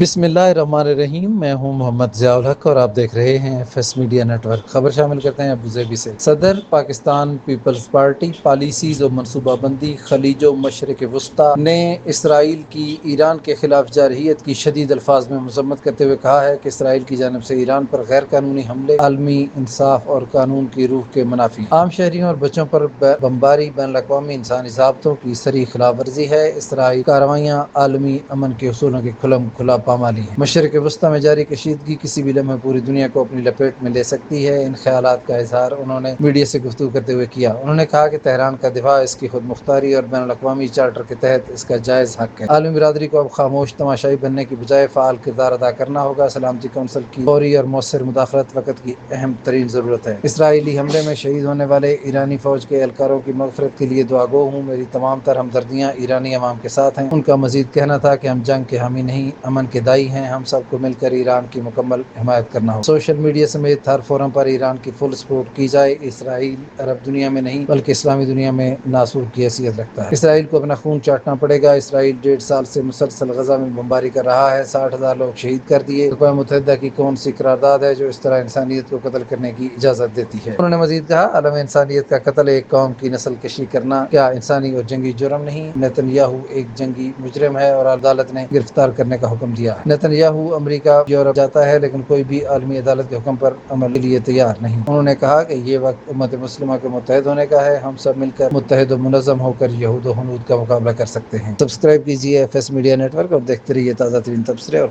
بسم اللہ الرحمن الرحیم، میں ہوں محمد ضیاء الحق اور آپ دیکھ رہے ہیں فیس میڈیا نیٹ ورک۔ خبر شامل کرتے ہیں ابوظہبی سے۔ صدر پاکستان پیپلز پارٹی پالیسیز و منصوبہ بندی خلیج و مشرق وسطیٰ نے اسرائیل کی ایران کے خلاف جارحیت کی شدید الفاظ میں مذمت کرتے ہوئے کہا ہے کہ اسرائیل کی جانب سے ایران پر غیر قانونی حملے عالمی انصاف اور قانون کی روح کے منافی ہیں۔ عام شہریوں اور بچوں پر بمباری بین الاقوامی انسانی ضابطوں کی صریح خلاف ورزی ہے۔ اسرائیلی کارروائیاں عالمی امن کے اصولوں کی کھلا پامالی ہے۔ مشرق وسطیٰ میں جاری کشیدگی کسی بھی لمحے پوری دنیا کو اپنی لپیٹ میں لے سکتی ہے۔ ان خیالات کا اظہار انہوں نے میڈیا سے گفتگو کرتے ہوئے کیا۔ انہوں نے کہا کہ تہران کا دفاع اس کی خود مختاری اور بین الاقوامی چارٹر کے تحت اس کا جائز حق ہے۔ عالمی برادری کو اب خاموش تماشائی بننے کی بجائے فعال کردار ادا کرنا ہوگا۔ سلامتی کونسل کی فوری اور مؤثر مداخلت وقت کی اہم ترین ضرورت ہے۔ اسرائیلی حملے میں شہید ہونے والے ایرانی فوج کے اہلکاروں کی مغفرت کے لیے دعا گو ہوں۔ میری تمام تر ہمدردیاں ایرانی عوام کے ساتھ ہیں۔ ان کا مزید کہنا تھا کہ ہم جنگ کے حامی نہیں، امن کے داعی ہیں۔ ہم سب کو مل کر ایران کی مکمل حمایت کرنا ہوگا۔ سوشل میڈیا سمیت ہر فورم پر ایران کی فل سپورٹ کی جائے۔ اسرائیل عرب دنیا میں نہیں بلکہ اسلامی دنیا میں ناسور کی حیثیت رکھتا ہے۔ اسرائیل کو اپنا خون چاٹنا پڑے گا۔ اسرائیل 1.5 سال سے مسلسل غزہ میں بمباری کر رہا ہے۔ 60,000 لوگ شہید کر دیے۔ اقوام متحدہ کی کون سی قرارداد ہے جو اس طرح انسانیت کو قتل کرنے کی اجازت دیتی ہے؟ انہوں نے مزید کہا، عالم انسانیت کا قتل، ایک قوم کی نسل کشی کرنا کیا انسانی اور جنگی جرم نہیں؟ نیتن یاہو ایک جنگی مجرم ہے اور عدالت نے گرفتار کرنے کا حکم دیا ہے۔ نیتن یاہو امریکہ، یورپ جاتا ہے لیکن کوئی بھی عالمی عدالت کے حکم پر عمل کے لیے تیار نہیں۔ انہوں نے کہا کہ یہ وقت امت مسلمہ کے متحد ہونے کا ہے۔ ہم سب مل کر متحد و منظم ہو کر یہود و ہنود کا مقابلہ کر سکتے ہیں۔ سبسکرائب کیجیے FS میڈیا نیٹ ورک اور دیکھتے رہیے تازہ ترین تبصرے اور